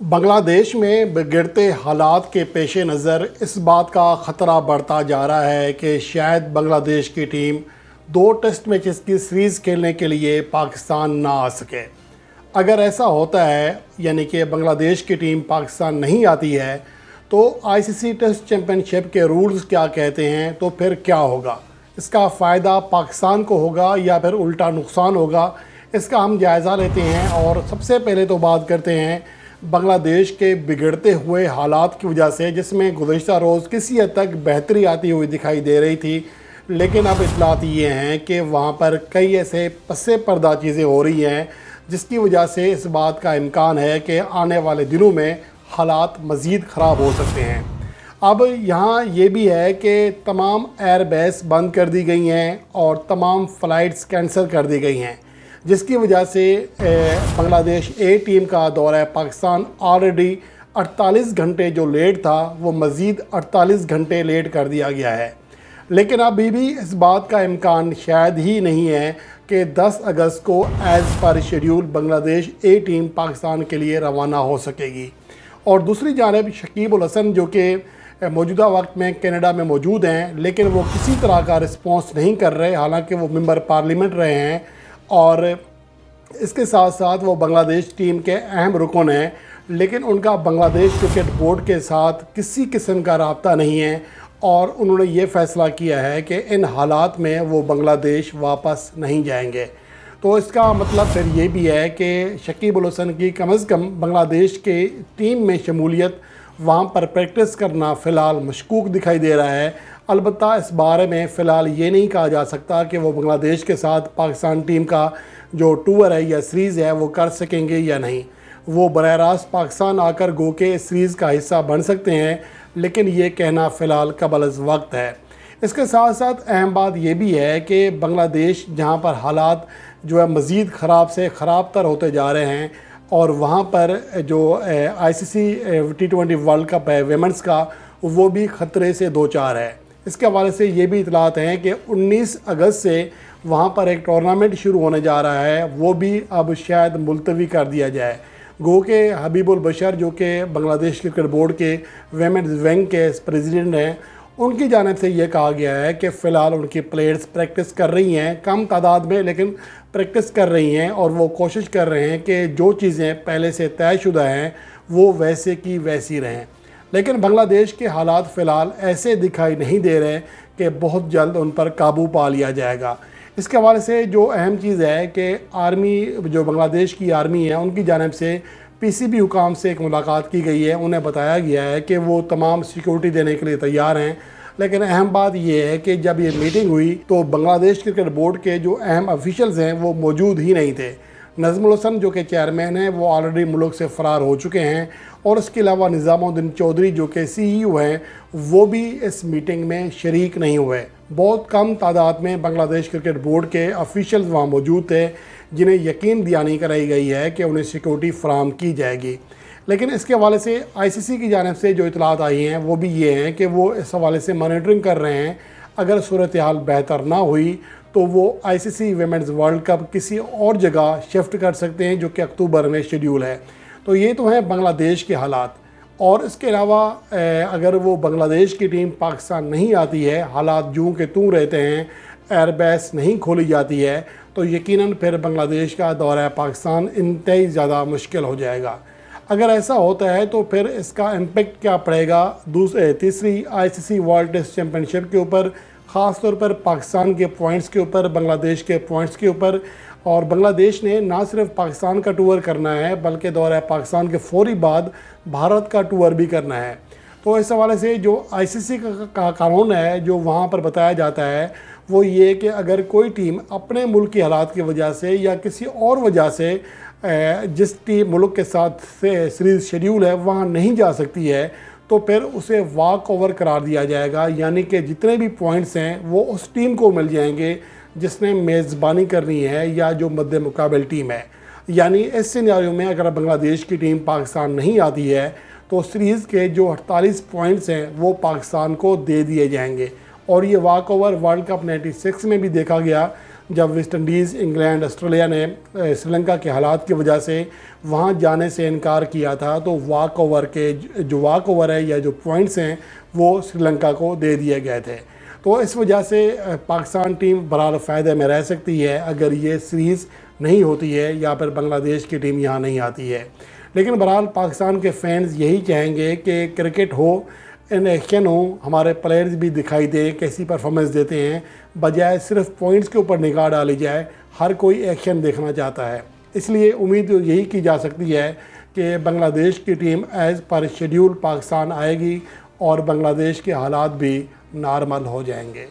بنگلہ دیش میں بگڑتے حالات کے پیش نظر اس بات کا خطرہ بڑھتا جا رہا ہے کہ شاید بنگلہ دیش کی ٹیم 2 ٹیسٹ میچز کی سیریز کھیلنے کے لیے پاکستان نہ آ سکے۔ اگر ایسا ہوتا ہے یعنی کہ بنگلہ دیش کی ٹیم پاکستان نہیں آتی ہے تو آئی سی سی ٹیسٹ چیمپئن شپ کے رولز کیا کہتے ہیں، تو پھر کیا ہوگا؟ اس کا فائدہ پاکستان کو ہوگا یا پھر الٹا نقصان ہوگا؟ اس کا ہم جائزہ لیتے ہیں اور سب سے پہلے تو بات کرتے ہیں بنگلہ دیش کے بگڑتے ہوئے حالات کی وجہ سے، جس میں گزشتہ روز کسی حد تک بہتری آتی ہوئی دکھائی دے رہی تھی، لیکن اب اطلاعات یہ ہیں کہ وہاں پر کئی ایسے پس پردہ چیزیں ہو رہی ہیں جس کی وجہ سے اس بات کا امکان ہے کہ آنے والے دنوں میں حالات مزید خراب ہو سکتے ہیں۔ اب یہاں یہ بھی ہے کہ تمام ایئر بیس بند کر دی گئی ہیں اور تمام فلائٹس کینسل کر دی گئی ہیں، جس کی وجہ سے بنگلہ دیش اے ٹیم کا دورہ پاکستان آلریڈی 48 گھنٹے جو لیٹ تھا وہ مزید 48 گھنٹے لیٹ کر دیا گیا ہے۔ لیکن ابھی بھی اس بات کا امکان شاید ہی نہیں ہے کہ 10 اگست کو ایز پر شیڈیول بنگلہ دیش اے ٹیم پاکستان کے لیے روانہ ہو سکے گی۔ اور دوسری جانب شکیب الحسن جو کہ موجودہ وقت میں کینیڈا میں موجود ہیں، لیکن وہ کسی طرح کا رسپانس نہیں کر رہے، حالانکہ وہ ممبر پارلیمنٹ رہے ہیں اور اس کے ساتھ ساتھ وہ بنگلہ دیش ٹیم کے اہم رکن ہیں، لیکن ان کا بنگلہ دیش کرکٹ بورڈ کے ساتھ کسی قسم کا رابطہ نہیں ہے اور انہوں نے یہ فیصلہ کیا ہے کہ ان حالات میں وہ بنگلہ دیش واپس نہیں جائیں گے۔ تو اس کا مطلب پھر یہ بھی ہے کہ شکیب الحسن کی کم از کم بنگلہ دیش کے ٹیم میں شمولیت، وہاں پر پریکٹس کرنا فی الحال مشکوک دکھائی دے رہا ہے۔ البتہ اس بارے میں فی الحال یہ نہیں کہا جا سکتا کہ وہ بنگلہ دیش کے ساتھ پاکستان ٹیم کا جو ٹور ہے یا سیریز ہے وہ کر سکیں گے یا نہیں۔ وہ براہ راست پاکستان آ کر گو کہ سیریز کا حصہ بن سکتے ہیں، لیکن یہ کہنا فی الحال قبل از وقت ہے۔ اس کے ساتھ ساتھ اہم بات یہ بھی ہے کہ بنگلہ دیش جہاں پر حالات جو ہے مزید خراب سے خراب تر ہوتے جا رہے ہیں اور وہاں پر جو آئی سی سی T20 ورلڈ کپ ہے ویمنز کا، وہ بھی خطرے سے دوچار ہے۔ اس کے حوالے سے یہ بھی اطلاعات ہیں کہ 19 اگست سے وہاں پر ایک ٹورنامنٹ شروع ہونے جا رہا ہے، وہ بھی اب شاید ملتوی کر دیا جائے۔ گو کہ حبیب البشر جو کہ بنگلہ دیش کرکٹ بورڈ کے ویمنز ونگ کے پریزیڈنٹ ہیں، ان کی جانب سے یہ کہا گیا ہے کہ فی الحال ان کی پلیئرز پریکٹس کر رہی ہیں، کم تعداد میں لیکن پریکٹس کر رہی ہیں، اور وہ کوشش کر رہے ہیں کہ جو چیزیں پہلے سے طے شدہ ہیں وہ ویسے کی ویسی رہیں۔ لیکن بنگلہ دیش کے حالات فی الحال ایسے دکھائی نہیں دے رہے کہ بہت جلد ان پر قابو پا لیا جائے گا۔ اس کے حوالے سے جو اہم چیز ہے کہ آرمی جو بنگلہ دیش کی آرمی ہے، ان کی جانب سے پی سی بی حکام سے ایک ملاقات کی گئی ہے۔ انہیں بتایا گیا ہے کہ وہ تمام سیکیورٹی دینے کے لیے تیار ہیں، لیکن اہم بات یہ ہے کہ جب یہ میٹنگ ہوئی تو بنگلہ دیش کرکٹ بورڈ کے جو اہم افیشلز ہیں وہ موجود ہی نہیں تھے۔ نظم الحسن جو کہ چیئرمین ہیں وہ آلریڈی ملک سے فرار ہو چکے ہیں، اور اس کے علاوہ نظام الدین چودھری جو کہ سی ای او ہیں وہ بھی اس میٹنگ میں شریک نہیں ہوئے۔ بہت کم تعداد میں بنگلہ دیش کرکٹ بورڈ کے افیشلز وہاں موجود تھے جنہیں یقین دہانی کرائی گئی ہے کہ انہیں سیکیورٹی فراہم کی جائے گی۔ لیکن اس کے حوالے سے آئی سی سی کی جانب سے جو اطلاعات آئی ہیں وہ بھی یہ ہیں کہ وہ اس حوالے سے مانیٹرنگ کر رہے ہیں۔ اگر صورتحال بہتر نہ ہوئی تو وہ آئی سی سی ویمنز ورلڈ کپ کسی اور جگہ شفٹ کر سکتے ہیں جو کہ اکتوبر میں شیڈیول ہے۔ تو یہ تو ہیں بنگلہ دیش کے حالات، اور اس کے علاوہ اگر وہ بنگلہ دیش کی ٹیم پاکستان نہیں آتی ہے، حالات جوں کہ توں رہتے ہیں، ایئر بیس نہیں کھولی جاتی ہے، تو یقیناً پھر بنگلہ دیش کا دورہ پاکستان انتہائی زیادہ مشکل ہو جائے گا۔ اگر ایسا ہوتا ہے تو پھر اس کا امپیکٹ کیا پڑے گا تیسری آئی سی سی ورلڈ ٹیسٹ چیمپئن شپ کے اوپر، خاص طور پر پاکستان کے پوائنٹس کے اوپر، بنگلہ دیش کے پوائنٹس کے اوپر۔ اور بنگلہ دیش نے نہ صرف پاکستان کا ٹور کرنا ہے بلکہ دورہ پاکستان کے فوری بعد بھارت کا ٹور بھی کرنا ہے۔ تو اس حوالے سے جو آئی سی سی کا قانون ہے جو وہاں پر بتایا جاتا ہے وہ یہ کہ اگر کوئی ٹیم اپنے ملک کی حالات کی وجہ سے یا کسی اور وجہ سے جس ٹیم ملک کے ساتھ سیریز شیڈیول ہے وہاں نہیں جا سکتی ہے تو پھر اسے واک اوور قرار دیا جائے گا، یعنی کہ جتنے بھی پوائنٹس ہیں وہ اس ٹیم کو مل جائیں گے جس نے میزبانی کرنی ہے یا جو مد مقابل ٹیم ہے۔ یعنی اس سیناریو میں اگر بنگلہ دیش کی ٹیم پاکستان نہیں آتی ہے تو سیریز کے جو 48 پوائنٹس ہیں وہ پاکستان کو دے دیے جائیں گے، اور یہ واک اوور ورلڈ کپ 96 میں بھی دیکھا گیا جب ویسٹ انڈیز، انگلینڈ، آسٹریلیا نے سری لنکا کے حالات کی وجہ سے وہاں جانے سے انکار کیا تھا تو واک اوور ہے یا جو پوائنٹس ہیں وہ سری لنکا کو دے دیے گئے تھے۔ تو اس وجہ سے پاکستان ٹیم بہرحال فائدے میں رہ سکتی ہے اگر یہ سیریز نہیں ہوتی ہے یا پھر بنگلہ دیش کی ٹیم یہاں نہیں آتی ہے۔ لیکن بہرحال پاکستان کے فینز یہی چاہیں گے کہ کرکٹ ہو، ان ایکشن ہو، ہمارے پلیئرز بھی دکھائی دیں کیسی پرفارمنس دیتے ہیں، بجائے صرف پوائنٹس کے اوپر نگاہ ڈالی جائے۔ ہر کوئی ایکشن دیکھنا چاہتا ہے، اس لیے امید یہی کی جا سکتی ہے کہ بنگلہ دیش کی team as per schedule Pakistan آئے گی اور بنگلہ دیش کے حالات بھی نارمل ہو جائیں گے۔